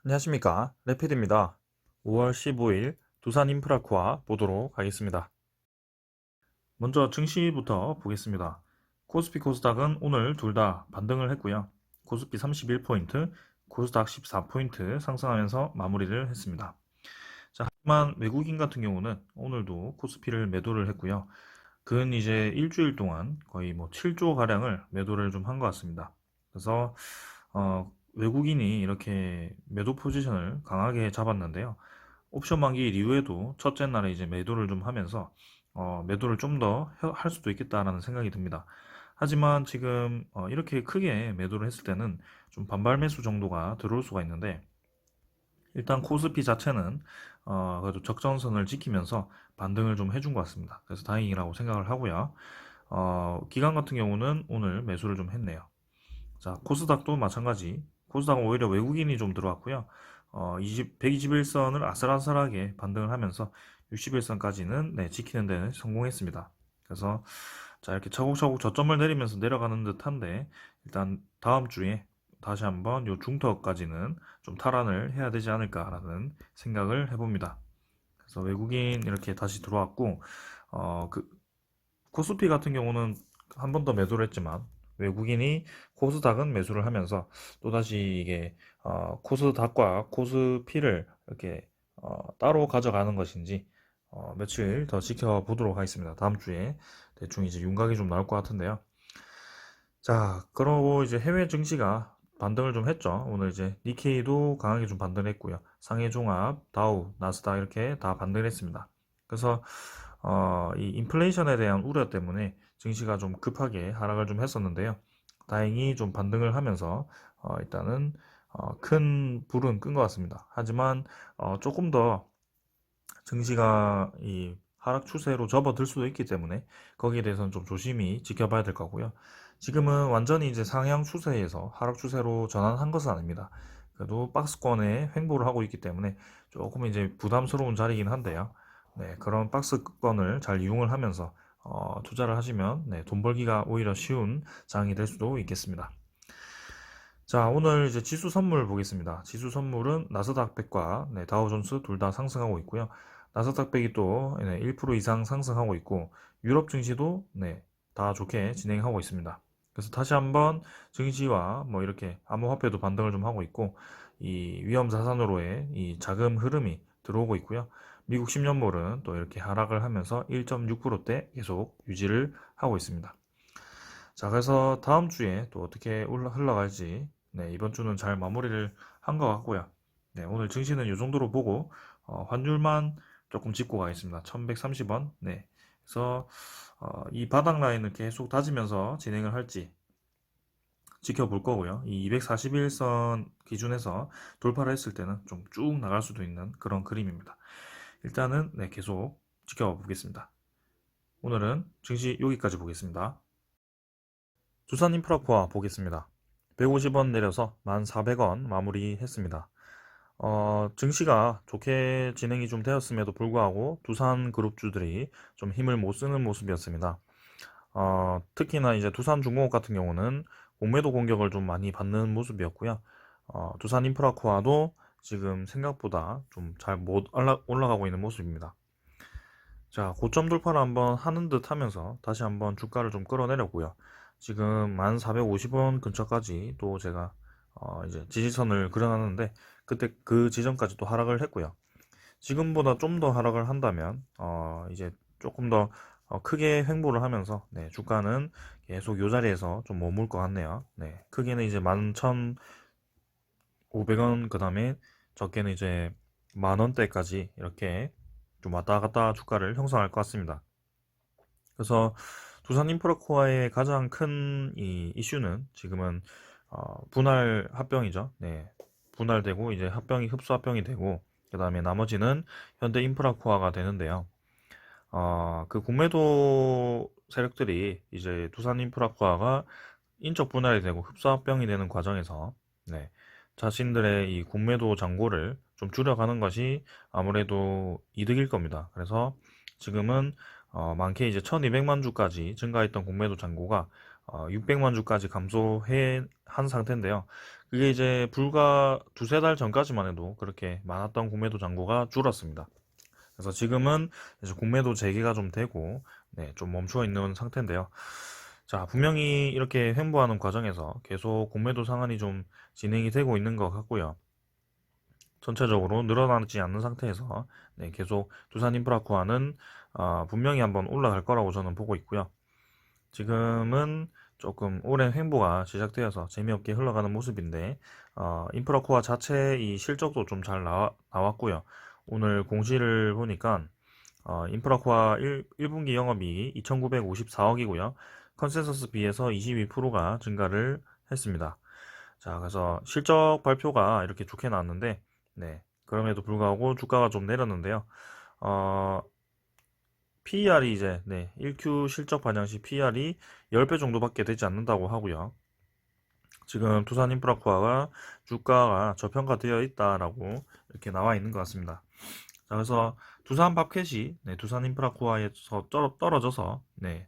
안녕하십니까, 레피드입니다. 5월 15일 두산인프라코아 보도록 하겠습니다. 먼저 증시부터 보겠습니다. 코스피 코스닥은 오늘 둘 다 반등을 했고요. 코스피 31포인트, 코스닥 14포인트 상승하면서 마무리를 했습니다. 자, 하지만 외국인 같은 경우는 오늘도 코스피를 매도를 했고요. 그는 이제 일주일 동안 거의 뭐 7조 가량을 매도를 좀 한 것 같습니다. 그래서 외국인이 이렇게 매도 포지션을 강하게 잡았는데요. 옵션 만기 이후에도 첫째 날에 이제 매도를 좀 하면서 매도를 좀 더 할 수도 있겠다라는 생각이 듭니다. 하지만 지금 이렇게 크게 매도를 했을 때는 좀 반발 매수 정도가 들어올 수가 있는데, 일단 코스피 자체는 그래도 적정선을 지키면서 반등을 좀 해준 것 같습니다. 그래서 다행이라고 생각을 하고요. 기관 같은 경우는 오늘 매수를 좀 했네요. 자, 코스닥도 마찬가지. 코스닥은 오히려 외국인이 좀 들어왔고요. 121선을 아슬아슬하게 반등을 하면서 61선까지는 지키는 데는 성공했습니다. 그래서 자, 이렇게 차곡차곡 저점을 내리면서 내려가는 듯한데, 일단 다음 주에 다시 한번 요 중턱까지는 좀 탈환을 해야 되지 않을까라는 생각을 해봅니다. 그래서 외국인 이렇게 다시 들어왔고, 그 코스피 같은 경우는 한 번 더 매도를 했지만 외국인이 코스닥은 매수를 하면서 또다시 이게 코스닥과 코스피를 이렇게 따로 가져가는 것인지 며칠 더 지켜보도록 하겠습니다. 다음 주에 대충 이제 윤곽이 좀 나올 것 같은데요. 자, 그러고 이제 해외 증시가 반등을 좀 했죠. 오늘 이제 니케이도 강하게 좀 반등을 했고요. 상해 종합, 다우, 나스닥 이렇게 다 반등을 했습니다. 그래서 이 인플레이션에 대한 우려 때문에 증시가 좀 급하게 하락을 좀 했었는데요. 다행히 좀 반등을 하면서 일단은 큰 불은 끈 것 같습니다. 하지만 조금 더 증시가 이 하락 추세로 접어들 수도 있기 때문에 거기에 대해서는 좀 조심히 지켜봐야 될 거고요. 지금은 완전히 이제 상향 추세에서 하락 추세로 전환한 것은 아닙니다. 그래도 박스권에 횡보를 하고 있기 때문에 조금 이제 부담스러운 자리이긴 한데요. 네, 그런 박스권을 잘 이용을 하면서 투자를 하시면 돈 벌기가 오히려 쉬운 장이 될 수도 있겠습니다. 자, 오늘 이제 지수 선물 보겠습니다. 지수 선물은 나스닥 100과 다우존스 둘 다 상승하고 있고요. 나스닥 100이 또 1% 이상 상승하고 있고, 유럽 증시도 다 좋게 진행하고 있습니다. 그래서 다시 한번 증시와 뭐 이렇게 암호화폐도 반등을 좀 하고 있고, 이 위험 자산으로의 이 자금 흐름이 들어오고 있고요. 미국 10년물은 또 이렇게 하락을 하면서 1.6%대 계속 유지를 하고 있습니다. 자, 그래서 다음 주에 또 어떻게 흘러갈지, 이번 주는 잘 마무리를 한 것 같고요. 네, 오늘 증시는 이 정도로 보고, 환율만 조금 짚고 가겠습니다. 1130원. 네. 그래서, 이 바닥 라인을 계속 다지면서 진행을 할지 지켜볼 거고요. 이 241선 기준에서 돌파를 했을 때는 좀 쭉 나갈 수도 있는 그런 그림입니다. 일단은, 계속 지켜보겠습니다. 오늘은 증시 여기까지 보겠습니다. 두산인프라코아 보겠습니다. 150원 내려서 1,400원 마무리했습니다. 증시가 좋게 진행이 좀 되었음에도 불구하고 두산 그룹주들이 좀 힘을 못 쓰는 모습이었습니다. 특히나 이제 두산중공업 같은 경우는 공매도 공격을 좀 많이 받는 모습이었고요. 두산인프라코아도 지금 생각보다 좀 잘 못 올라가고 있는 모습입니다. 자, 고점 돌파를 한번 하는 듯 하면서 다시 한번 주가를 좀 끌어내렸고요. 지금 1,450원 근처까지 또 제가 이제 지지선을 그려놨는데 그때 그 지점까지 또 하락을 했고요. 지금보다 좀 더 하락을 한다면 이제 조금 더 크게 횡보를 하면서 주가는 계속 이 자리에서 좀 머물 것 같네요. 크게는 이제 11,500원, 그 다음에 적게는 이제 만원대까지 이렇게 좀 왔다 갔다 주가를 형성할 것 같습니다. 그래서 두산 인프라코어의 가장 큰 이 이슈는 지금은 분할 합병이죠. 네, 분할되고 이제 합병이 흡수 합병이 되고 그 다음에 나머지는 현대 인프라코어가 되는데요. 그 공매도 세력들이 이제 두산 인프라코어가 인적 분할이 되고 흡수 합병이 되는 과정에서 자신들의 이 공매도 잔고를 좀 줄여가는 것이 아무래도 이득일 겁니다. 그래서 지금은 많게 이제 1200만 주까지 증가했던 공매도 잔고가 600만 주까지 감소해 한 상태인데요. 그게 이제 불과 두세 달 전까지만 해도 그렇게 많았던 공매도 잔고가 줄었습니다. 그래서 지금은 이제 공매도 재개가 좀 되고, 네, 좀 멈춰 있는 상태인데요. 자, 분명히 이렇게 횡보하는 과정에서 계속 공매도 상한이 좀 진행이 되고 있는 것 같고요. 전체적으로 늘어나지 않는 상태에서, 네, 계속 두산인프라코아는 분명히 한번 올라갈 거라고 저는 보고 있고요. 지금은 조금 오랜 횡보가 시작되어서 재미없게 흘러가는 모습인데, 인프라코아 자체 이 실적도 좀 잘 나왔고요. 오늘 공시를 보니까 인프라코아 1분기 영업이익이 2,954억이고요. 컨센서스 비해서 22%가 증가를 했습니다. 자, 그래서 실적 발표가 이렇게 좋게 나왔는데, 네, 그럼에도 불구하고 주가가 좀 내렸는데요. 어, PER이 이제, 네, 1Q 실적 반영 시 PER이 10배 정도밖에 되지 않는다고 하고요. 지금 두산인프라코아가 주가가 저평가되어 있다라고 이렇게 나와 있는 것 같습니다. 자, 그래서 두산밥켓이, 네, 두산인프라코아에서 떨어져서, 네,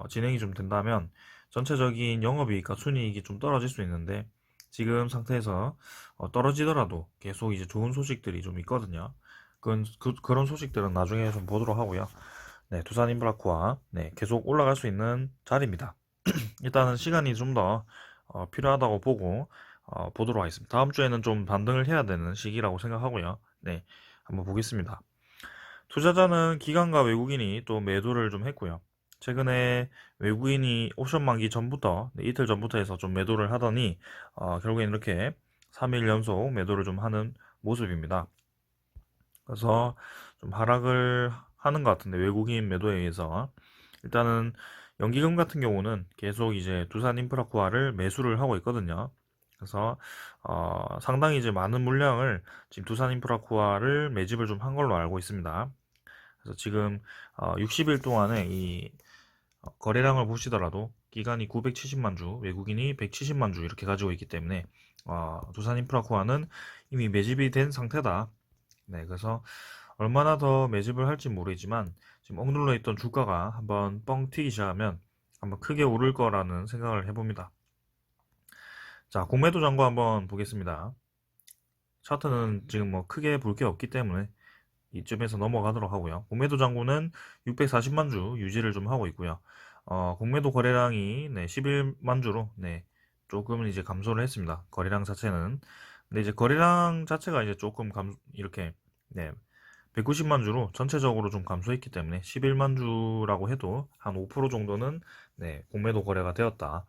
진행이 좀 된다면 전체적인 영업이익과 순이익이 좀 떨어질 수 있는데, 지금 상태에서 떨어지더라도 계속 이제 좋은 소식들이 좀 있거든요. 그런 소식들은 나중에 좀 보도록 하고요. 네, 두산인프라코아, 네, 계속 올라갈 수 있는 자리입니다. 일단은 시간이 좀 더 필요하다고 보고 보도록 하겠습니다. 다음 주에는 좀 반등을 해야 되는 시기라고 생각하고요. 네, 한번 보겠습니다. 투자자는 기관과 외국인이 또 매도를 좀 했고요. 최근에 외국인이 옵션 만기 전부터, 네, 이틀 전부터 해서 좀 매도를 하더니 결국엔 이렇게 3일 연속 매도를 좀 하는 모습입니다. 그래서 좀 하락을 하는 것 같은데, 외국인 매도에 의해서 일단은 연기금 같은 경우는 계속 이제 두산인프라코아를 매수를 하고 있거든요. 그래서 상당히 이제 많은 물량을 지금 두산인프라코아를 매집을 좀 한 걸로 알고 있습니다. 그래서 지금 60일 동안에 이 거래량을 보시더라도 기관이 970만 주, 외국인이 170만 주 이렇게 가지고 있기 때문에 두산인프라코아는 이미 매집이 된 상태다. 네, 그래서 얼마나 더 매집을 할지 모르지만 지금 억눌러 있던 주가가 한번 뻥 튀기 시작하면 한번 크게 오를 거라는 생각을 해봅니다. 자, 공매도 잔고 한번 보겠습니다. 차트는 지금 뭐 크게 볼 게 없기 때문에 이쯤에서 넘어가도록 하고요. 공매도 잔고는 640만 주 유지를 좀 하고 있고요. 공매도 거래량이, 네, 11만 주로, 네, 조금 이제 감소를 했습니다. 거래량 자체는. 근데 이제 거래량 자체가 이제 조금 이렇게, 네, 190만 주로 전체적으로 좀 감소했기 때문에 11만 주라고 해도 한 5% 정도는, 네, 공매도 거래가 되었다.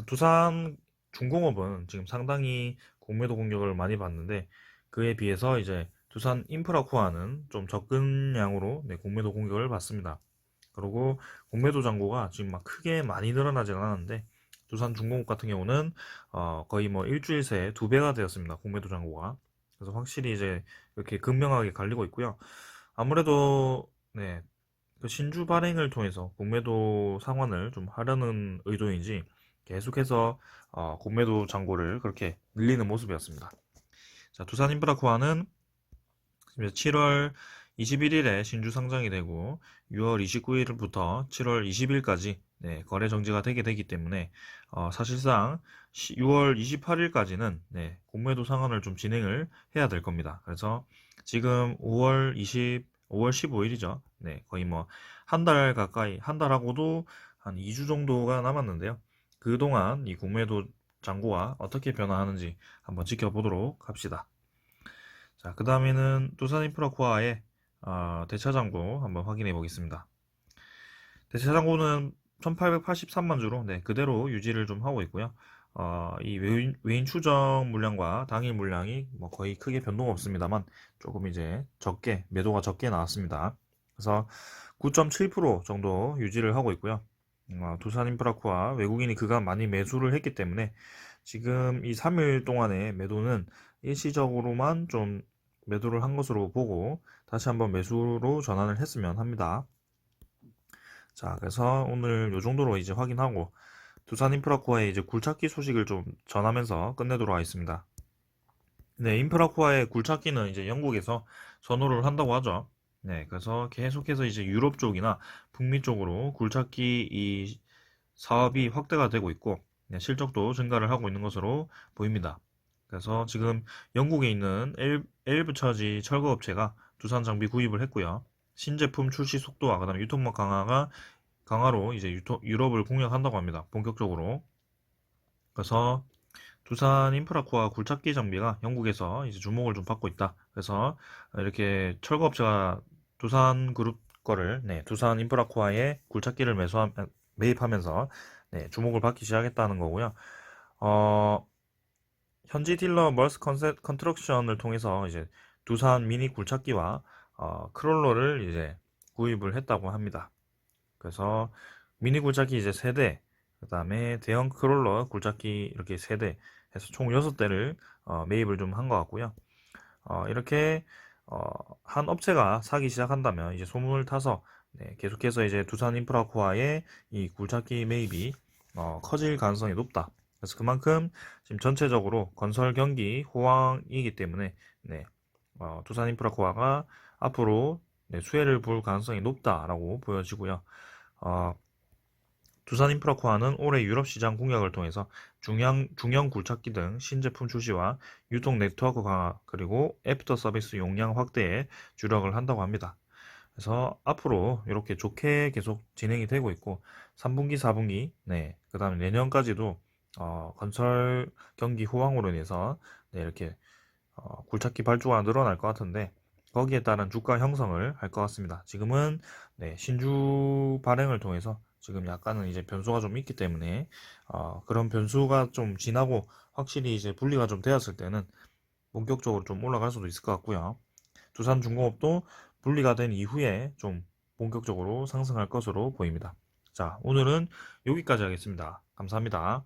두산 중공업은 지금 상당히 공매도 공격을 많이 받는데, 그에 비해서 이제 두산 인프라코아는 좀 적은 양으로, 네, 공매도 공격을 받습니다. 그리고 공매도 잔고가 지금 막 크게 많이 늘어나진 않았는데, 두산 중공업 같은 경우는 거의 뭐 일주일 새에 2배가 되었습니다. 공매도 잔고가. 그래서 확실히 이제 이렇게 극명하게 갈리고 있고요. 아무래도, 네, 그 신주 발행을 통해서 공매도 상환을 좀 하려는 의도인지 계속해서 공매도 잔고를 그렇게 늘리는 모습이었습니다. 자, 두산인프라코아는 7월 21일에 신주 상장이 되고 6월 29일부터 7월 20일까지, 네, 거래 정지가 되게 되기 때문에 사실상 6월 28일까지는, 네, 공매도 상환을 좀 진행을 해야 될 겁니다. 그래서 지금 5월 15일이죠. 네, 거의 뭐 한 달 가까이, 한 달하고도 한 2주 정도가 남았는데요. 그동안 이 공매도 잔고가 어떻게 변화하는지 한번 지켜보도록 합시다. 자, 그 다음에는 두산인프라코아의 대차장고 한번 확인해 보겠습니다. 대차장고는 1883만 주로, 네, 그대로 유지를 좀 하고 있고요. 이 외인 추정 물량과 당일 물량이 뭐 거의 크게 변동 없습니다만 조금 이제 적게, 매도가 적게 나왔습니다. 그래서 9.7% 정도 유지를 하고 있고요. 두산인프라코아 외국인이 그간 많이 매수를 했기 때문에 지금 이 3일 동안의 매도는 일시적으로만 좀 매도를 한 것으로 보고 다시 한번 매수로 전환을 했으면 합니다. 자, 그래서 오늘 요 정도로 이제 확인하고 두산인프라코아의 이제 굴착기 소식을 좀 전하면서 끝내도록 하겠습니다. 네, 인프라코아의 굴착기는 이제 영국에서 선호를 한다고 하죠. 네, 그래서 계속해서 이제 유럽 쪽이나 북미 쪽으로 굴착기 이 사업이 확대가 되고 있고, 네, 실적도 증가를 하고 있는 것으로 보입니다. 그래서 지금 영국에 있는 엘브처지 철거업체가 두산 장비 구입을 했고요. 신제품 출시 속도와 그다음에 유통망 강화로 이제 유럽을 공략한다고 합니다. 본격적으로. 그래서 두산 인프라코어 굴착기 장비가 영국에서 이제 주목을 좀 받고 있다. 그래서 이렇게 철거업체가 두산 그룹 거를, 네, 두산 인프라코어에 굴착기를 매입하면서, 네, 주목을 받기 시작했다는 거고요. 어, 현지 딜러 멀스 컨스트럭션을 통해서 이제 두산 미니 굴착기와 크롤러를 이제 구입을 했다고 합니다. 그래서 미니 굴착기 이제 3대, 그다음에 대형 크롤러 굴착기 이렇게 3대 해서 총 6대를 매입을 좀 한 것 같고요. 이렇게 어, 한 업체가 사기 시작한다면 이제 소문을 타서, 네, 계속해서 이제 두산 인프라코어의 이 굴착기 매입이 커질 가능성이 높다. 그래서 그만큼 지금 전체적으로 건설 경기 호황이기 때문에, 네, 두산 인프라코어가 앞으로, 네, 수혜를 볼 가능성이 높다라고 보여지고요. 어, 두산 인프라코어는 올해 유럽 시장 공략을 통해서 중형 굴착기 등 신제품 출시와 유통 네트워크 강화, 그리고 애프터 서비스 용량 확대에 주력을 한다고 합니다. 그래서 앞으로 이렇게 좋게 계속 진행이 되고 있고, 3분기, 4분기, 네, 그 다음에 내년까지도 건설 경기 호황으로 인해서, 네, 이렇게 굴착기 발주가 늘어날 것 같은데, 거기에 따른 주가 형성을 할 것 같습니다. 지금은, 네, 신주 발행을 통해서 지금 약간은 이제 변수가 좀 있기 때문에, 그런 변수가 좀 지나고 확실히 이제 분리가 좀 되었을 때는 본격적으로 좀 올라갈 수도 있을 것 같고요. 두산중공업도 분리가 된 이후에 좀 본격적으로 상승할 것으로 보입니다. 자, 오늘은 여기까지 하겠습니다. 감사합니다.